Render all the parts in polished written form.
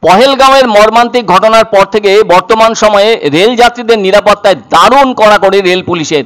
পহেলগাঁওয়ের মর্মান্তিক ঘটনার পর থেকে বর্তমান সময়ে রেল যাত্রীদের নিরাপত্তায় দারুণ কড়াকড়ি রেল পুলিশের।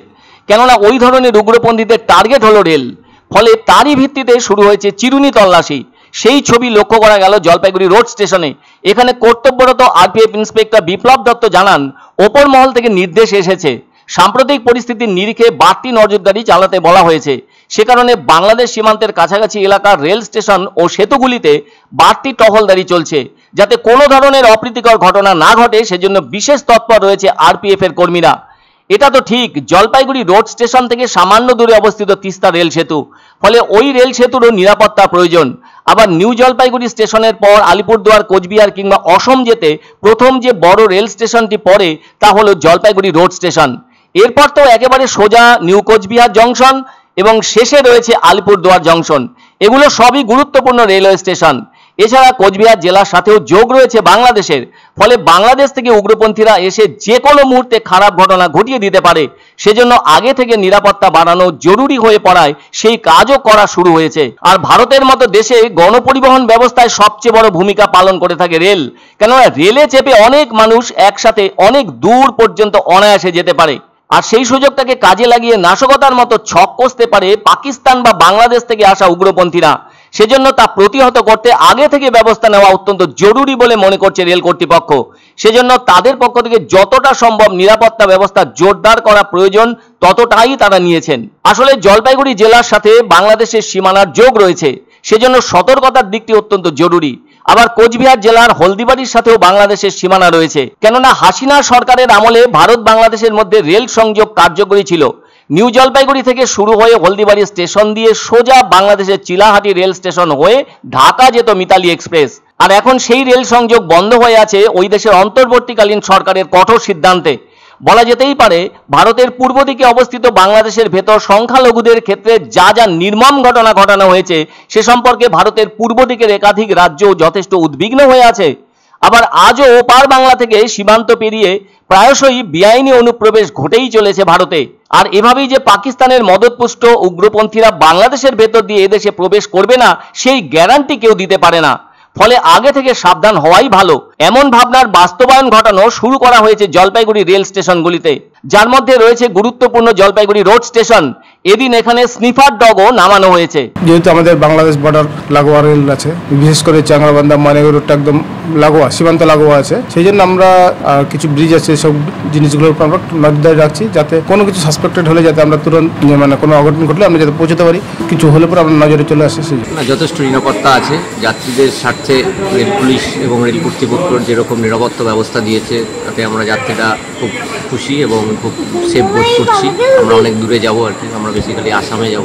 কেননা ওই ধরনের উগ্রপন্থীদের টার্গেট হলো রেল। ফলে তারই ভিত্তিতে শুরু হয়েছে চিরুনি তল্লাশি। সেই ছবি লক্ষ্য করা গেল জলপাইগুড়ি রোড স্টেশনে। এখানে কর্তব্যরত আরপিএফ ইন্সপেক্টর বিপ্লব দত্ত জানান, ওপর মহল থেকে নির্দেশ এসেছে, সাম্প্রতিক পরিস্থিতির নিরিখে বাড়তি নজরদারি চালাতে বলা হয়েছে। সে কারণে বাংলাদেশ সীমান্তের কাছাকাছি এলাকার রেল স্টেশন ও সেতুগুলিতে বাড়তি টহলদারি চলছে, যাতে কোনো ধরনের অপ্রীতিকর ঘটনা না ঘটে সেজন্য বিশেষ তৎপর রয়েছে আরপিএফ এর কর্মীরা। এটা তো ঠিক, জলপাইগুড়ি রোড স্টেশন থেকে সামান্য দূরে অবস্থিত তিস্তা রেল সেতু, ফলে ওই রেল সেতুরও নিরাপত্তা প্রয়োজন। আবার নিউ জলপাইগুড়ি স্টেশনের পর আলিপুরদুয়ার, কোচবিহার কিংবা অসম যেতে প্রথম যে বড় রেল স্টেশনটি পড়ে তা হলো জলপাইগুড়ি রোড স্টেশন। এরপর তো একেবারে সোজা নিউ কোচবিহার জংশন এবং শেষে রয়েছে আলিপুরদুয়ার জংশন। এগুলো সবই গুরুত্বপূর্ণ রেলওয়ে স্টেশন। এছাড়া কোচবিহার জেলার সাথেও যোগ রয়েছে বাংলাদেশের, ফলে বাংলাদেশ থেকে উগ্রপন্থীরা এসে যে কোনো মুহূর্তে খারাপ ঘটনা ঘটিয়ে দিতে পারে। সেজন্য আগে থেকে নিরাপত্তা বাড়ানো জরুরি হয়ে পড়ায় সেই কাজও করা শুরু হয়েছে। আর ভারতের মতো দেশে গণপরিবহন ব্যবস্থায় সবচেয়ে বড় ভূমিকা পালন করে থাকে রেল। কেননা রেলে চেপে অনেক মানুষ একসাথে অনেক দূর পর্যন্ত অনায়াসে যেতে পারে। আর সেই সুযোগটাকে কাজে লাগিয়ে নাশকতার মতো ছক কষতে পারে পাকিস্তান বা বাংলাদেশ থেকে আসা উগ্রপন্থীরা। সেজন্য তা প্রতিহত করতে আগে থেকে ব্যবস্থা নেওয়া অত্যন্ত জরুরি বলে মনে করছে রেল কর্তৃপক্ষ। সেজন্য তাদের পক্ষ থেকে যতটা সম্ভব নিরাপত্তা ব্যবস্থা জোরদার করা প্রয়োজন ততটাই তারা নিয়েছেন। আসলে জলপাইগুড়ি জেলার সাথে বাংলাদেশের সীমানার যোগ রয়েছে, সেজন্য সতর্কতার দিকটি অত্যন্ত জরুরি। আবার কোচবিহার জেলার হলদিবাড়ির সাথেও বাংলাদেশের সীমানা রয়েছে, কেননা হাসিনা সরকারের আমলে ভারত বাংলাদেশের মধ্যে রেল সংযোগ কার্যকরী ছিল। নিউ জলপাইগুড়ি থেকে শুরু হয়ে হলদিবাড়ি স্টেশন দিয়ে সোজা বাংলাদেশের চিলাহাটি রেল স্টেশন হয়ে ঢাকা যেত মিতালি এক্সপ্রেস। আর এখন সেই রেল সংযোগ বন্ধ হয়ে আছে ওই দেশের অন্তর্বর্তীকালীন সরকারের কঠোর সিদ্ধান্তে। বলা যেতেই পারে ভারতের পূর্ব দিকে অবস্থিত বাংলাদেশের ভেতর সংখ্যালঘুদের ক্ষেত্রে যা যা নির্মম ঘটনা ঘটানো হয়েছে সে সম্পর্কে ভারতের পূর্ব দিকের একাধিক রাজ্য যথেষ্ট উদ্বিগ্ন হয়ে আছে। আবার আজও ওপার বাংলা থেকে সীমান্ত পেরিয়ে প্রায়শই বেআইনি অনুপ্রবেশ ঘটেই চলেছে ভারতে। আর এভাবেই যে পাকিস্তানের মদতপুষ্ট উগ্রপন্থীরা বাংলাদেশের ভেতর দিয়ে এদেশে প্রবেশ করবে না সেই গ্যারান্টি কেউ দিতে পারে না। ফলে আগে থেকে সাবধান হওয়াই ভালো। এমন ভাবনার বাস্তবায়ন ঘটানো শুরু করা হয়েছে জলপাইগুড়ি রেল স্টেশনগুলিতে, যার মধ্যে রয়েছে গুরুত্বপূর্ণ জলপাইগুড়ি রোড স্টেশন। এদিন এখানে স্নিফার ডগও নামানো হয়েছে। যেহেতু আমাদের বাংলাদেশ বর্ডার লাগোয়া রেল আছে, বিশেষ করে চাংরাবান্ধা মানেগড় রোডটা একদম লাগোয়া, সীমান্ত লাগোয়া আছে, সেই জন্য আমরা কিছু ব্রিজ আছে, সব জিনিসগুলোর উপর আমরা নজরদারি রাখছি, যাতে কোনো কিছু সাসপেক্টেড হলে যাতে আমরা তুরন্ত মানে কোনো অঘটন ঘটলে আমরা যাতে পৌঁছতে পারি, কিছু হলে পরে আমরা নজরে চলে আসি। যথেষ্ট নিরাপত্তা আছে। যাত্রীদের স্বার্থে রেল পুলিশ এবং রেল কর্তৃপক্ষের যেরকম নিরাপত্তা ব্যবস্থা দিয়েছে তাতে আমরা যাত্রীরা খুব খুশি এবং খুব সেফ বোধ করছি। আমরা অনেক দূরে যাব আর কি, আমরা বেসিক্যালি আসামে যাব।